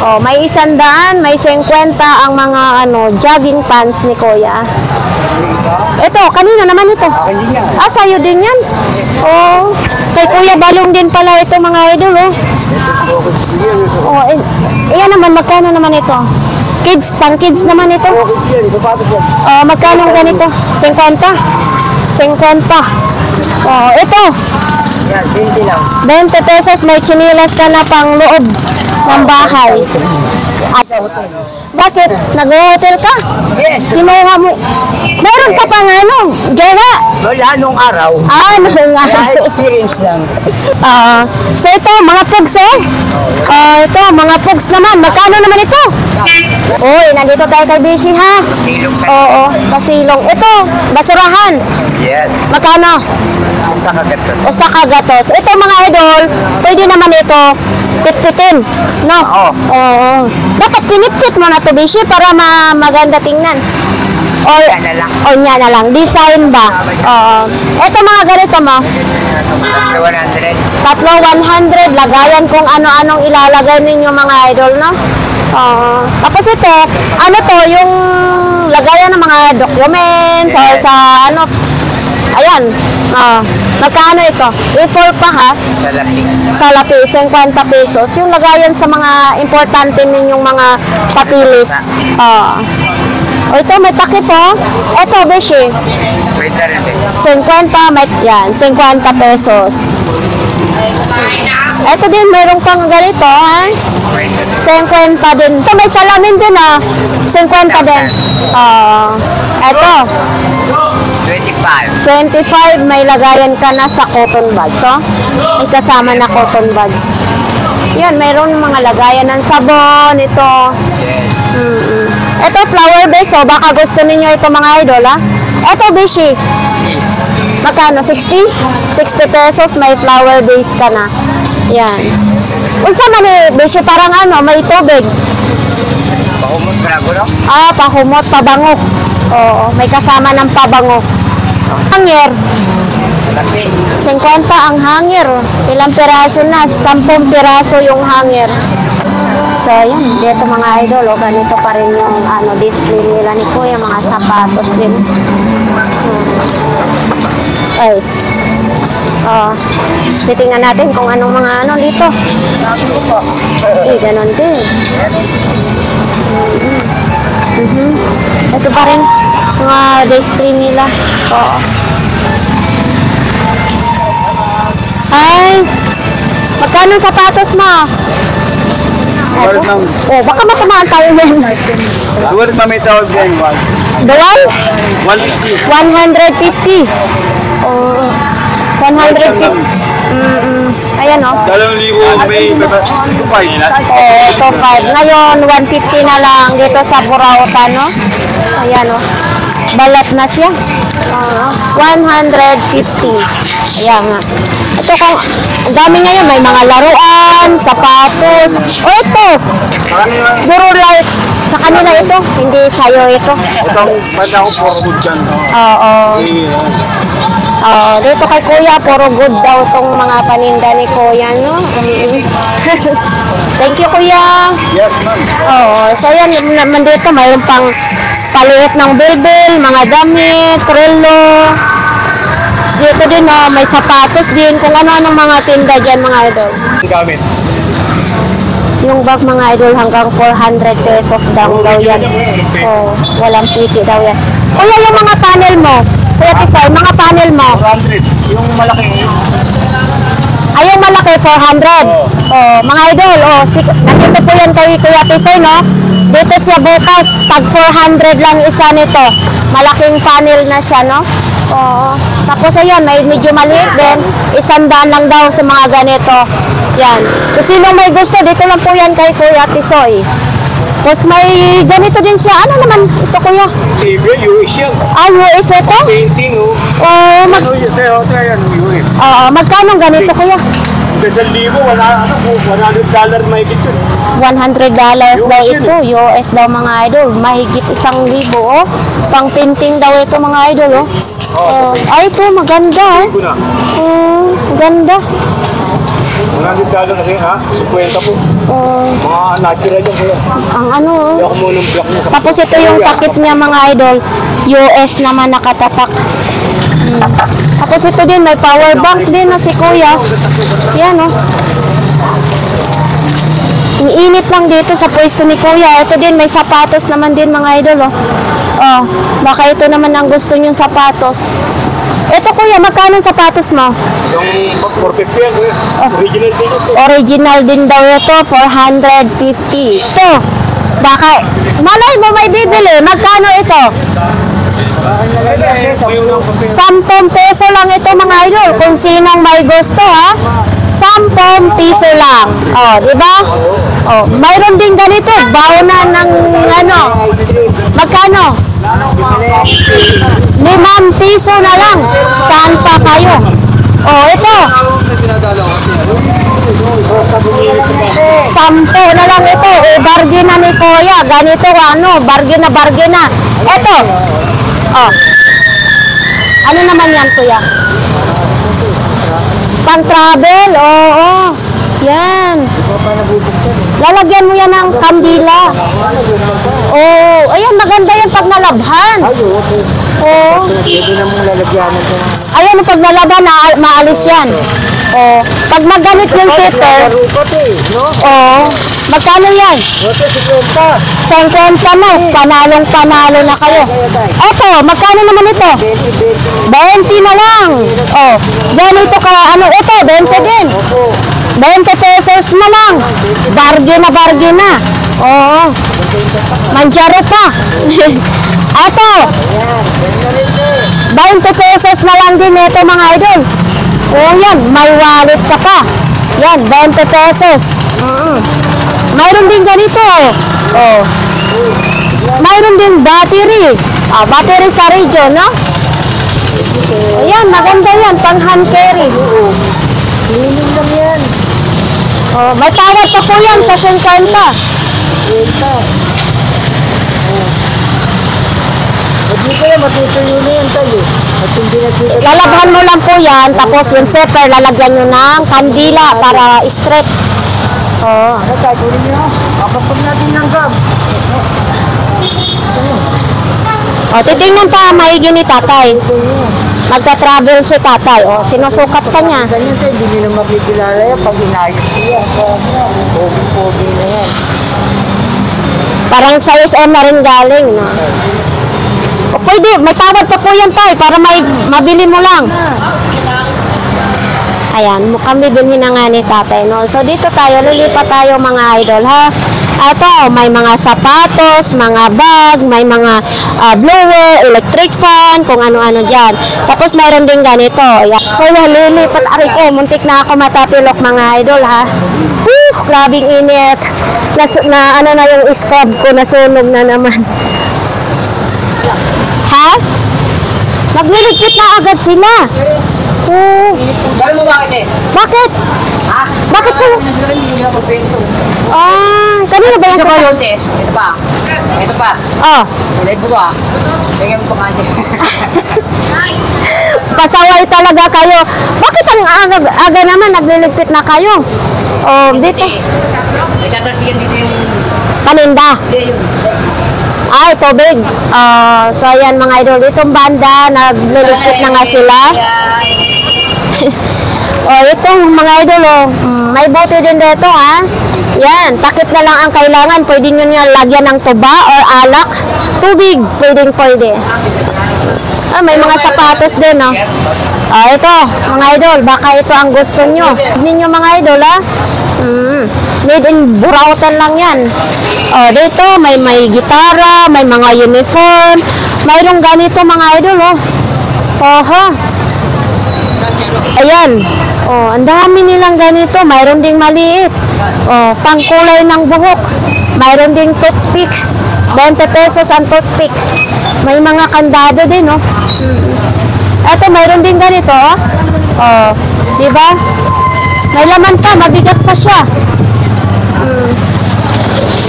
Oh, may 100, may 50 ang mga jogging pants ni Kuya. Ito, kanina naman ito. Ah, sa'yo din yan? Oh, kay Kuya Balong din pala ito mga idol, oh. Oh, iyan naman, magkano naman ito? Kids, pang kids naman ito. Oh, magkano ganito? 50? 50. Oh, ito. Yan, 20 lang. 20 pesos, may chinilas ka na pang loob ng bahay. At, bakit? Nag-hotel ka? Yes. Kinuha mo. Meron ka pang gawa. Wala nung araw. Ah, nung Kaya experience lang. So ito, mga pugs, oh. Ito, mga pugs naman. Magkano naman ito? Uy, nandito tayo kay Bishi, ha? Silong ka. Oo, pasilong. Ito, basurahan. Yes. Magkano? Sa kagatos. O sa kagatos. Ito mga idol, pwede naman ito pitpitin, no? Oo. Oo. Dapat pinipit mo na to, Bishi, para maganda tingnan. Or, Yan na lang. o niya na lang. Design ba? Oo. Ito mga ganito mo. 100. Tatlo 100. Lagayan kung ano-anong ilalagay ninyo mga idol, no? Oo. Tapos ito, ano to, yung lagayan ng mga documents or sa ano. Ayan. Magkano ito? A4 pa ha? Sa lapi, 50 pesos. Yung lagayan sa mga importante ninyong mga papilis. O ito, may takip po. Ito, Beshi. 50, may, yan, 50 pesos. Ito din, mayroong pang ganito, ha? 50 din. Ito, may salamin din, ha? 50 din. Ito. 25, may lagayan ka na sa cotton buds, oh. May kasama na cotton buds. Yan, mayroon mga lagayan ng sabon, ito. Ito, flower base, oh. Baka gusto ninyo ito mga idol, ha? Ito, Bishi. Magkano? 60? 60 pesos, may flower base ka na. Yan. Unsa man eh, Bishi, parang ano, may tubig. Pahumot para ko, no? Pahumot, pabango. Oo, may kasama ng pabango. Hanger. 50 ang hanger. Ilang piraso na? 10 piraso yung hanger. So, yan. Dito mga idol, oh, ganito pa rin yung display nila ni Kuya. Mga sapatos din. Ay. Titingnan natin kung anong mga dito. Ganon din. Ito pa rin mga display nila. Oo. Ay, magkano ang sapatos mo? Baka matamaan tayo yun. Duwal pa may tawag dyan. Duwal? 150. 150. Ayan, oh. 2,000 may 2,500. Ito 5. Ngayon, 150 na lang dito sa Burauta, no? Ayan, oh. Balat na siya. 150. Ayan nga. Ito kung, ang dami ngayon, may mga laruan, sapatos. Ito. Guru light. Sa kanila ito. Hindi sa'yo ito. Itong banda ko puro good dyan. Oo. Dito kay Kuya, puro good daw itong mga paninda ni Kuya, no? Thank you, Kuya. Yes, ma'am. So yan naman dito, mayroon pang paliit ng bilbil, mga damit, relo. Dito din, may sapatos din, kung ano-anong mga tinda dyan, mga idol. Gamit. Yung bag, mga idol, hanggang 400 pesos daw yan. Walang piti daw yan. Kuya, yung mga panel mo, Kuya Tisoy, mga panel mo. 400. Yung malaki. Yung malaki, 400. Mga idol, nandito po yan kay Kuya Tisoy, no? Dito siya bukas, tag 400 lang isa nito. Malaking panel na siya, no? Tapos ayan, may medyo maliit din. 100 lang daw sa mga ganito. Yan. Kung sino may gusto, dito lang po yan kay Kuya Tisoy. Tapos may ganito din siya. Ano naman ito, Kuya? Libre, US yan. US ito? Painting, oh. Ano yun? Yan, US. Magkano ganito, Kuya? $1,000, $100 may gito. $100 daw ito. US daw, mga idol. Mahigit 1,000, oh. Pang painting daw ito, mga idol, oh. Ay, ito, maganda, oh. Ganda. $100 kasi, ha? 50 po. Mga natural yan, kuya. Ang ano, oh. Hindi ako muna ng block niya. Tapos ito yung takip niya, mga idol. US naman nakatatak. Tapos ito din, may power bank din na si Kuya. Yan, oh. Iinit lang dito sa pwesto ni Kuya. Ito din, may sapatos naman din, mga idol, oh. Baka ito naman ang gusto niyong sapatos. Ito, Kuya, magkano ang sapatos mo? Yung 450 yan, kuya. Original din ito. Original din daw ito, 450. Ito, baka, malay mo may bibili. Magkano ito? 10 peso lang ito, mga idol. Kung sinong may gusto, ha? 10 piso lang. Di ba? Mayroon din ganito, baunan ng magkano? 5 piso na lang. Saan pa kayo? Ito. Sampo na lang ito. Bargain na ni Kuya. Ganito bargain na. Ito. Oh. Ano naman yan, Kuya? Pang-travel? Oo. Yan. Lalagyan mo yan ng kandila. Oo. Ayan, maganda yan pag nalabhan. Oo. Pwede na mong lalagyan ito. Ayan, pag nalabhan, maalis yan. Oo. Pag maganit yung sitter, oo. Magkano yan? 50 mo. Panalong-panalo na kayo. Eto, magkano naman ito? 20 na lang. Oh, ganito ka, ito, 20 din. 20 pesos na lang. Bargain na. Oo. Manjaro pa. Ito. 20 pesos na lang din ito, mga idol. Oh, yan. May wallet ka pa. Yan, 20 pesos. Mayroon din ganito. Oh. Mayroon din battery. Battery sa radio, no? Ayan, maganda yan. Pang hand carry. Hiling lang yan. Oh, may tawad pa po yan sa 50. Hindi ko yan, matutuyo na yan tayo. At hindi na dito. Lalagyan mo lang po yan, tapos yung zipper, lalagyan nyo ng kandila para straight. Oh. Ano tayo, tuloy nyo? Kapapag natin ng gam. O, titingnan pa maigi ni tatay. Magta-travel si tatay. O, sinusukat ka niya. Ganyan tayo, hindi nyo na makikilala yan pag inayos ko yan. Pogi-pogi na yan. Parang sa SM na rin galing, no? O, pwede, may tawad pa po yan tay, para mabili mo lang. Ayan, mukhang bibilhin na nga ni tatay, no? So, dito tayo, lilipat tayo mga idol, ha? Ito, may mga sapatos, mga bag, may mga blower, electric fan, kung ano-ano dyan. Tapos, mayroon din ganito. Ayan. Kuya, lilipat. Aray ko, muntik na ako matapilok mga idol, ha? Grabing init. Ano na yung stove ko, nasunog na naman. Ha? Magliligpit na agad sila. Gano'n mo bakit eh? Bakit? Ha? Bakit ka? Hindi na magbento. Kanino ba yan sa Ito pa. Ito pa. Oh. Live ko ah. Lagyan mo pa kanya. Pasaway talaga kayo. Bakit ang aga naman nagliligpit na kayo? Oh, dito. May tatarsiyan dito yung... Paninda. Hindi yung... Ay, tubig. So, ayan mga idol. Itong banda, nagliligpit na nga sila. Itong mga idol, may bote din dito, ha? Yan, takip na lang ang kailangan. Pwede nyo niya lagyan ng tuba or alak. Tubig, pwede. May mga sapatos din, no? Ito, mga idol, baka ito ang gusto nyo. Ninyo mga idol, ha? Made in Burautan lang yan. Dito, may gitara, may mga uniform. Mayroong ganito mga idol, Oha. Ayan. Ang dami nilang ganito. Mayroon ding maliit. Pangkulay ng buhok. Mayroon ding toothpick. 20 pesos ang toothpick. May mga kandado din, Ito, mayroon din ganito, di ba? May laman pa, mabigat pa siya.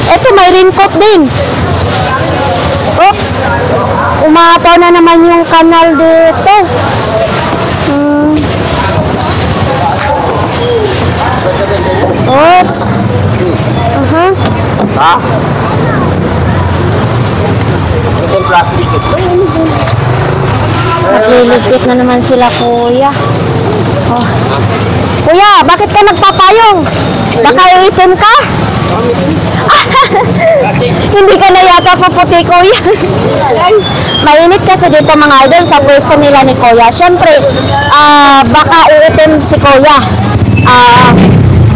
Ito, may raincoat din. Oops. Umapaw na naman yung kanal dito. Oops. Ha? Ito yung plastic. Nagliligpit na naman sila, kuya. Kuya, bakit ka nagpapayong? Baka iitim ka? Hindi ka na yata paputi, kuya. Mainit kasi dito mga idol sa pwesto nila ni kuya. Siyempre, baka iitim si kuya.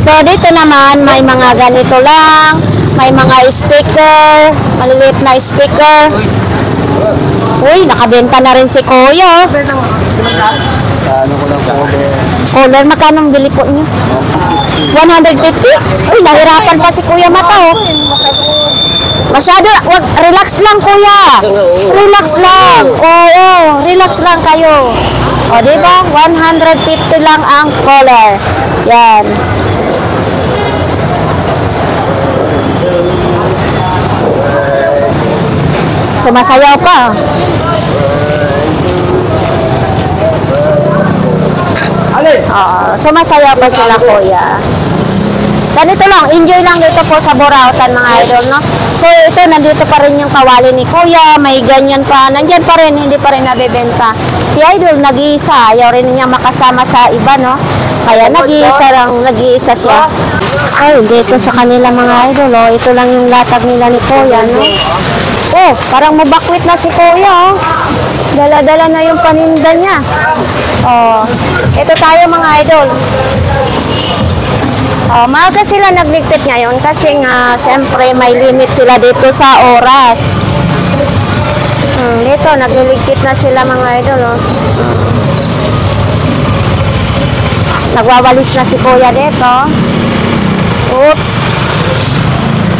So dito naman may mga ganito lang. May mga speaker, maliliit na speaker. Uy, nakabenta na rin si kuya. Ano ko lang Color, magkano bili po niyo? 150? Uy, nahirapan pa si kuya mata, Masyado, relax lang kuya. Relax lang. Oo, relax lang kayo. Diba? 150 lang ang color. Yan. Sumasayaw pa. Alin? Sumasayaw pa sila, kuya. Ganito lang, enjoy lang dito po sa Burautan, mga idol, no? So, ito, nandito pa rin yung kawali ni kuya, may ganyan pa, nandyan pa rin, hindi pa rin nabibenta. Si idol, nag-iisa, ayaw rin niya makasama sa iba, no? Kaya nag-iisa siya. Ay, dito sa kanila, mga idol, oh, ito lang yung latag nila ni kuya, no? Oh, parang mabakwit na si kuya, oh. Dala-dala na yung paninda niya. Oh, ito tayo, mga idol. Maaga sila nagligpit ngayon kasi nga, syempre, may limit sila dito sa oras. Dito, nagliligpit na sila, mga idol. Oh. Nagwawalis na si kuya dito. Oops.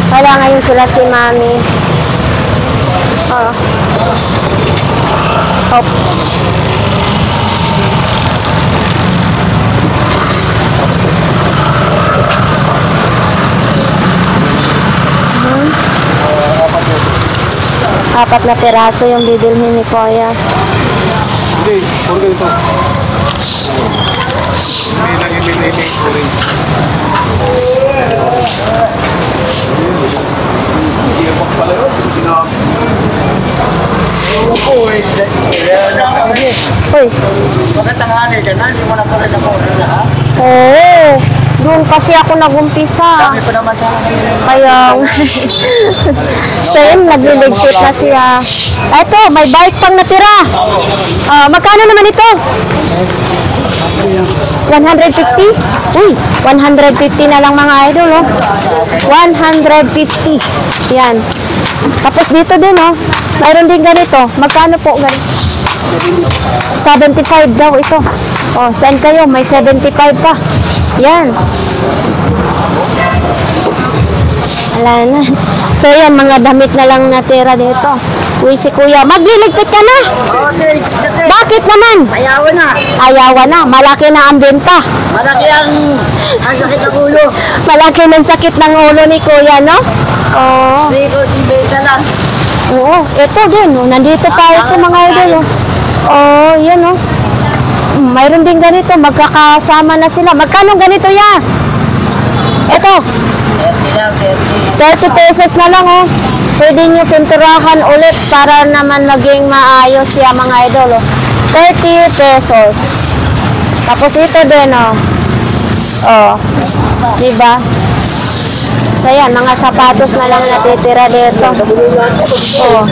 Wala ngayon sila si mami. Hop. Apat na piraso yung bibilhin ni kuya. Hindi, puro ganito. May lang yung binibig ko rin. Hindi na pala yun. Ewan ko eh. Uy. Bakit tanghali ka na? Hindi mo na pala ako. Oo. Doon kasi ako nagumpisa. Dami pa naman sa akin. Kaya, same, nagliligpit na siya. Eto, may bike pang natira. Magkano naman ito? 150? Uy, 150 na lang, mga idol, oh. 150. Yan. Tapos dito din, oh. Mayroon din ganito. Magkano po ganito? 75 daw ito. Oh, saan kayo? May 75 pa. Yan. Wala na. So yan, mga damit na lang natira dito. Uy, si kuya, magliligpit ka na. Bakit naman? Ayawan na. Ayawan na, malaki na ang benta. Malaki ang sakit ng ulo. Malaki ng sakit ng ulo ni kuya, no? Oo. Hindi ko ibenta lang. Oo, ito din. Oh. Nandito pa ito, mga idol. Oh, yan, oh. Mayroon din ganito, magkakasama na sila. Magkano ganito, ya? Ito, 30 pesos na lang, oh. Pwede nyo pinturahan ulit para naman maging maayos siya, mga idol, oh. 30 pesos. Tapos ito din, oh. Oh, diba? So, yan, mga sapatos na lang natitira dito. Oh.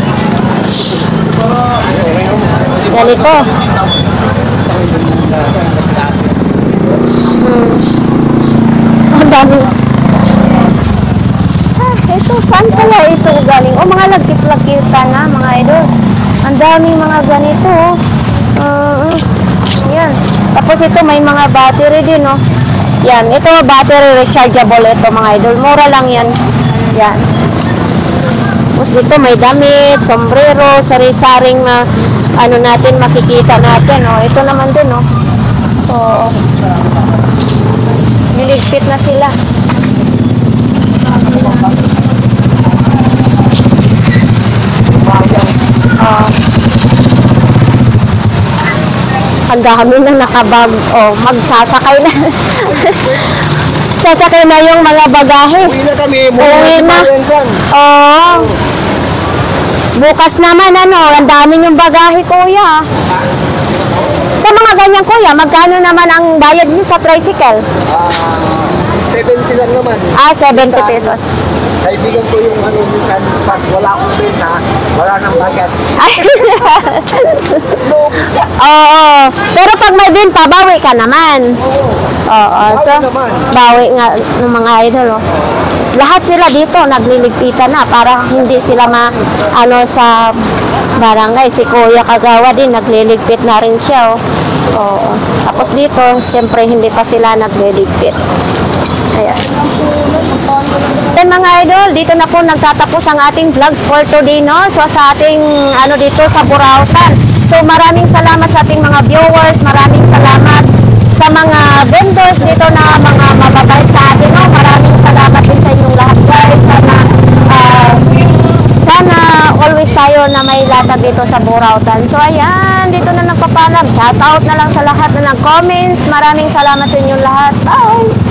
Ganito. Ang dami. Ito, saan kaya ito galing? O, mga lagkit-lagkita na, mga idol. Ang daming mga ganito, oh. Yan. Tapos ito, may mga battery din, oh. Yan. Ito, battery rechargeable ito, mga idol. Mura lang yan. Yan. Tapos dito, may damit, sombrero, sari-saring ano natin, makikita natin, oh. Ito naman din, oh. Oo. Niligpit na sila. Ang dami nang nakabag. Oh, magsasakay na. Sasakay na yung mga bagahe. Uwi na kami. Uwi na. Oo. Bukas naman, ano, ang dami yung bagahe, kuya. Sa mga ganyan, kuya, magkano naman ang bayad niyo sa tricycle? 70 lang naman. 70 pesos. Kaibigan ko yung ano, minsan pag wala akong benta, wala nang bayad. Lobis ka. Oo. Pero pag may benta, bawi ka naman. Oo. So, bawi nga ng mga idol. Oh. Lahat sila dito nagliligpitan na para hindi sila ano sa barangay. Si Kuya Kagawa din nagliligpit na rin siya. Oh. Oo. Tapos dito, siyempre hindi pa sila nagliligpit. Ayan. Then mga idol, dito na po nagtatapos ang ating vlogs for today, no? So sa ating ano dito sa Burautan. So maraming salamat sa ating mga viewers, maraming salamat sa mga vendors dito na mga mababait sa atin, no? Maraming salamat din sa inyong lahat, guys. Sana kayo na may latag dito sa Burautan. So ayan, dito na nagpapalam. Shout out na lang sa lahat na nag-comments. Maraming salamat sa inyong lahat. Bye!